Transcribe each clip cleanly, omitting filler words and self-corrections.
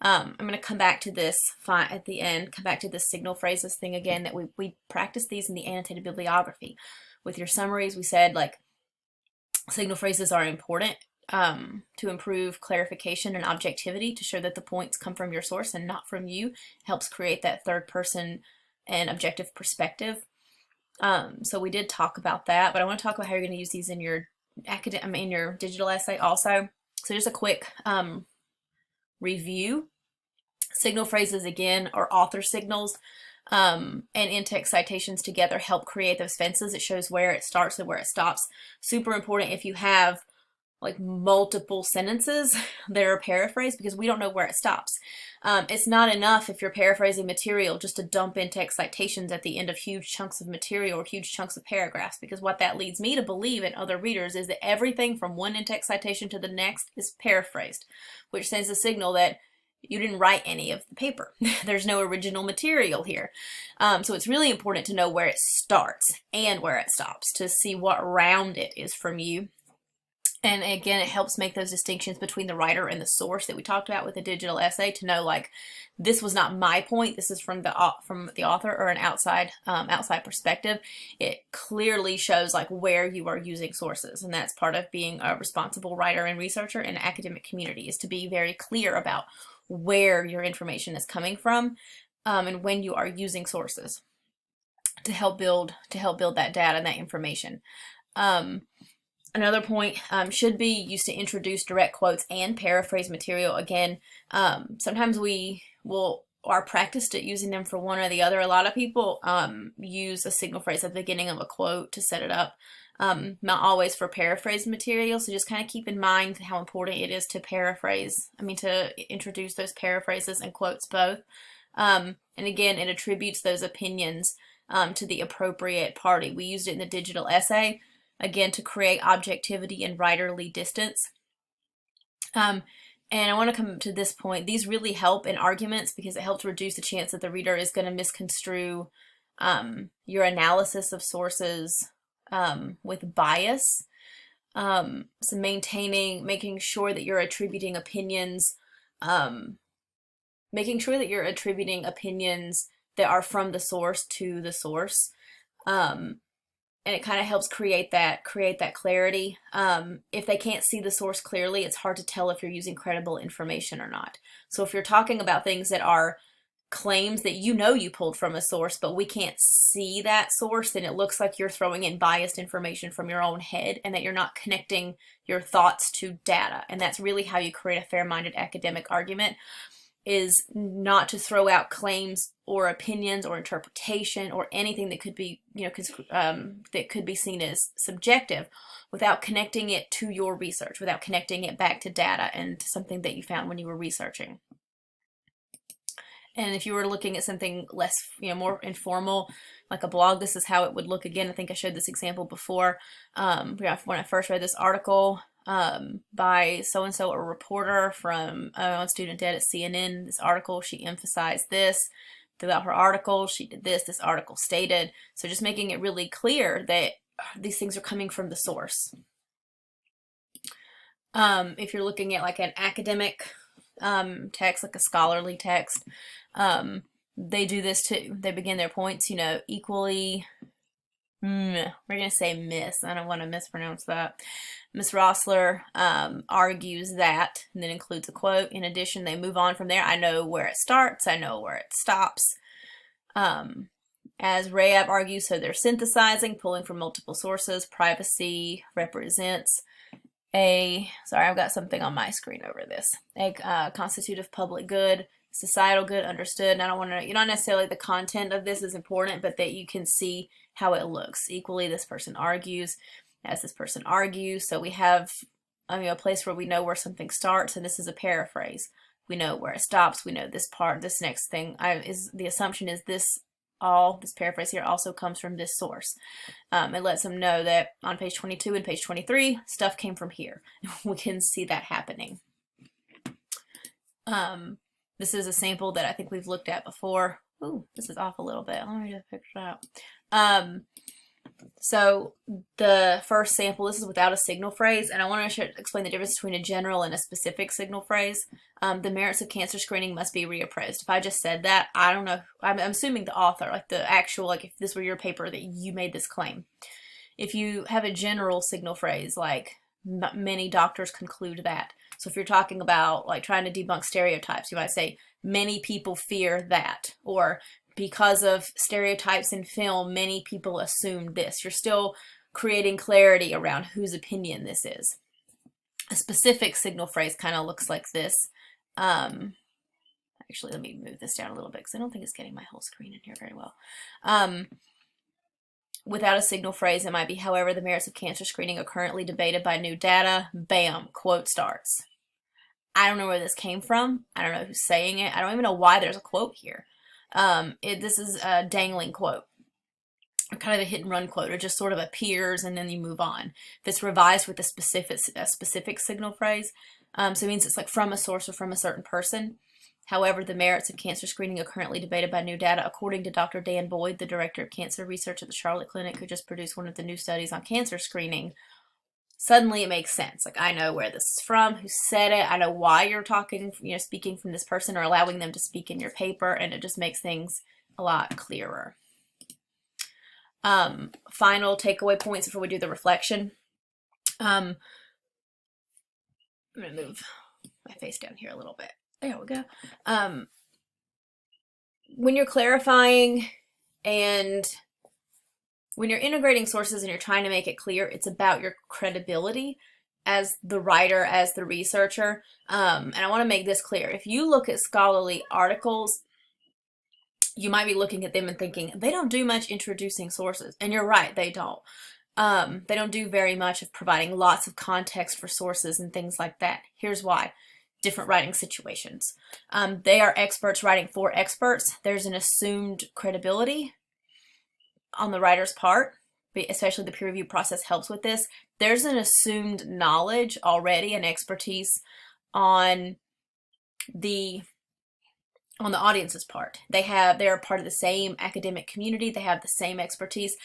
I'm going to come back to this at the end, come back to this signal phrases thing again, that we practice these in the annotated bibliography. With your summaries, we said like signal phrases are important to improve clarification and objectivity, to show that the points come from your source and not from you. It helps create that third person and objective perspective. So we did talk about that, but I want to talk about how you're going to use these in your in your digital essay also. So just a quick review. Signal phrases, again, are author signals, and in-text citations together help create those fences. It shows where it starts and where it stops. Super important if you have like multiple sentences that are paraphrased, because we don't know where it stops. It's not enough if you're paraphrasing material just to dump in-text citations at the end of huge chunks of material or huge chunks of paragraphs, because what that leads me to believe and other readers is that everything from one in-text citation to the next is paraphrased, which sends a signal that you didn't write any of the paper. There's no original material here. So it's really important to know where it starts and where it stops to see what round it is from you. And again, it helps make those distinctions between the writer and the source that we talked about with a digital essay, to know like, this was not my point, this is from the author or an outside perspective. It clearly shows like where you are using sources, and that's part of being a responsible writer and researcher in the academic community, is to be very clear about where your information is coming from, and when you are using sources to help build that data and that information. Another point should be used to introduce direct quotes and paraphrase material. Again, sometimes we are practiced at using them for one or the other. A lot of people use a signal phrase at the beginning of a quote to set it up. Not always for paraphrase material, so just kind of keep in mind how important it is to to introduce those paraphrases and quotes both. And again, it attributes those opinions to the appropriate party. We used it in the digital essay, again, to create objectivity and writerly distance. And I want to come to this point. These really help in arguments because it helps reduce the chance that the reader is going to misconstrue your analysis of sources with bias. So making sure that you're attributing opinions, that are from the source to the source. And it kind of helps create that clarity. If they can't see the source clearly, it's hard to tell if you're using credible information or not. So if you're talking about things that are claims that you pulled from a source, but we can't see that source, then it looks like you're throwing in biased information from your own head and that you're not connecting your thoughts to data. And that's really how you create a fair-minded academic argument, is not to throw out claims or opinions or interpretation or anything that could be, that could be seen as subjective, without connecting it to your research, without connecting it back to data and to something that you found when you were researching. And if you were looking at something less, more informal, like a blog, this is how it would look. Again, I think I showed this example before. When I first read this article by so-and-so, a reporter from on Student Ed at CNN, this article, she emphasized this throughout her article. She did this article stated. So just making it really clear that these things are coming from the source. If you're looking at like an academic text, like a scholarly text, they do this too. They begin their points, equally. We're going to say Miss. I don't want to mispronounce that. Miss Rossler argues that, and then includes a quote. In addition, they move on from there. I know where it starts. I know where it stops. As Rayab argues, so they're synthesizing, pulling from multiple sources. Privacy represents sorry, I've got something on my screen over this. A constitutive public good, societal good, understood. And I don't want to, not necessarily the content of this is important, but that you can see how it looks. Equally, this person argues, as this person argues. So we have a place where we know where something starts, and this is a paraphrase. We know where it stops. We know this part, this next thing. The assumption is this paraphrase here also comes from this source. It lets them know that on page 22 and page 23, stuff came from here. We can see that happening. This is a sample that I think we've looked at before. Ooh, this is off a little bit. Let me just fix that. So the first sample, this is without a signal phrase, and I want to explain the difference between a general and a specific signal phrase. The merits of cancer screening must be reappraised. If I just said that, I don't know. I'm assuming the author, like the actual, like if this were your paper that you made this claim. If you have a general signal phrase, like many doctors conclude that. So if you're talking about like trying to debunk stereotypes, you might say many people fear that, or because of stereotypes in film, many people assumed this. You're still creating clarity around whose opinion this is. A specific signal phrase kind of looks like this. Actually, let me move this down a little bit because I don't think it's getting my whole screen in here very well. Without a signal phrase, it might be, however, the merits of cancer screening are currently debated by new data. Bam, quote starts. I don't know where this came from. I don't know who's saying it. I don't even know why there's a quote here. This is a dangling quote, or kind of a hit and run quote. It just sort of appears and then you move on. If it's revised with a specific signal phrase, so it means it's like from a source or from a certain person. However, the merits of cancer screening are currently debated by new data. According to Dr. Dan Boyd, the director of cancer research at the Charlotte Clinic, who just produced one of the new studies on cancer screening, suddenly it makes sense. Like, I know where this is from, who said it, I know why you're talking, speaking from this person or allowing them to speak in your paper, and it just makes things a lot clearer. Final takeaway points before we do the reflection. I'm going to move my face down here a little bit. There we go. When you're clarifying and when you're integrating sources and you're trying to make it clear, it's about your credibility as the writer, as the researcher. And I want to make this clear. If you look at scholarly articles, you might be looking at them and thinking, they don't do much introducing sources. And you're right, they don't. They don't do very much of providing lots of context for sources and things like that. Here's why. Different writing situations. They are experts writing for experts. There's an assumed credibility on the writer's part, especially the peer review process helps with this. There's an assumed knowledge already and expertise on the audience's part. They're part of the same academic community. They have the same expertise.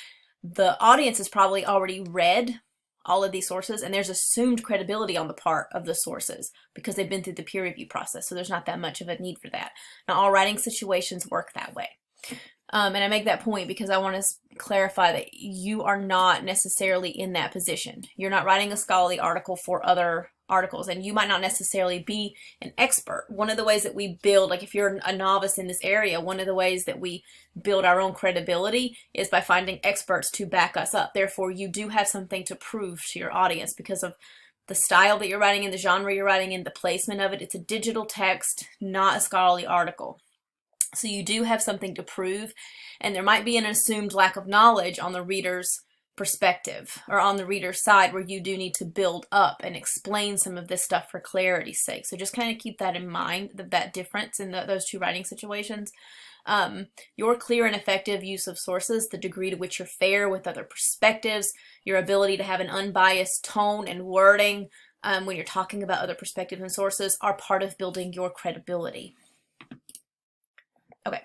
The audience has probably already read all of these sources, and there's assumed credibility on the part of the sources because they've been through the peer review process, so there's not that much of a need for that. Now, all writing situations work that way. And I make that point because I want to clarify that you are not necessarily in that position. You're not writing a scholarly article for other articles, and you might not necessarily be an expert. One of the ways that we build, like if you're a novice in this area, one of the ways that we build our own credibility is by finding experts to back us up. Therefore, you do have something to prove to your audience because of the style that you're writing in, the genre you're writing in, the placement of it. It's a digital text, not a scholarly article. So you do have something to prove, and there might be an assumed lack of knowledge on the reader's perspective or on the reader's side where you do need to build up and explain some of this stuff for clarity's sake. So just kind of keep that in mind, that difference in those two writing situations. Your clear and effective use of sources, the degree to which you're fair with other perspectives, your ability to have an unbiased tone and wording when you're talking about other perspectives and sources are part of building your credibility. Okay.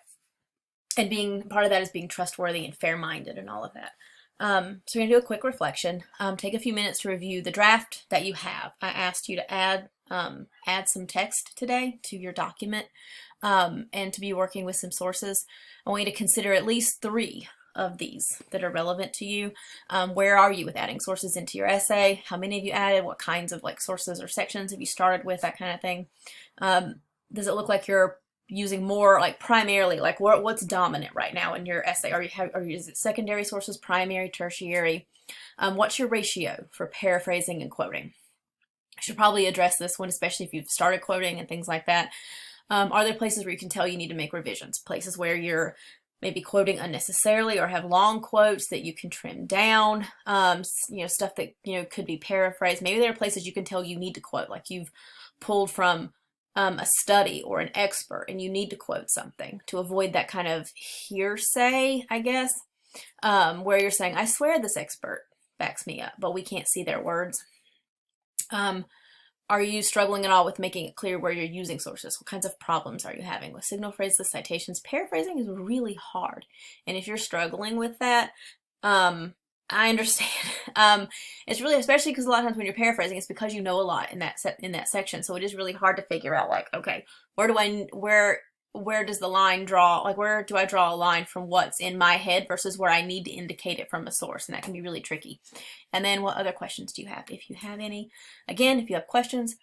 And being part of that is being trustworthy and fair-minded and all of that. So we're going to do a quick reflection. Take a few minutes to review the draft that you have. I asked you to add some text today to your document and to be working with some sources. I want you to consider at least 3 of these that are relevant to you. Where are you with adding sources into your essay? How many have you added? What kinds of sources or sections have you started with? That kind of thing. Does it look like you're using more primarily what's dominant right now in your essay? Is it secondary sources, primary, tertiary? What's your ratio for paraphrasing and quoting? I should probably address this one, especially if you've started quoting and things like that. Are there places where you can tell you need to make revisions? Places where you're maybe quoting unnecessarily or have long quotes that you can trim down, stuff that could be paraphrased. Maybe there are places you can tell you need to quote, like you've pulled from a study or an expert and you need to quote something to avoid that kind of hearsay, I guess, where you're saying, I swear this expert backs me up, but we can't see their words. Are you struggling at all with making it clear where you're using sources? What kinds of problems are you having with signal phrases, citations? Paraphrasing is really hard. And if you're struggling with that, I understand. It's really, especially because a lot of times when you're paraphrasing, it's because you know a lot in that section. So it is really hard to figure out, like, okay, where does the line draw? Like, where do I draw a line from what's in my head versus where I need to indicate it from a source? And that can be really tricky. And then what other questions do you have? If you have any, again, if you have questions,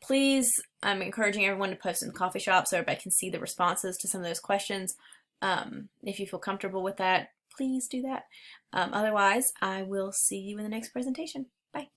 please, I'm encouraging everyone to post in the coffee shop so everybody can see the responses to some of those questions. If you feel comfortable with that, please do that. Otherwise, I will see you in the next presentation. Bye.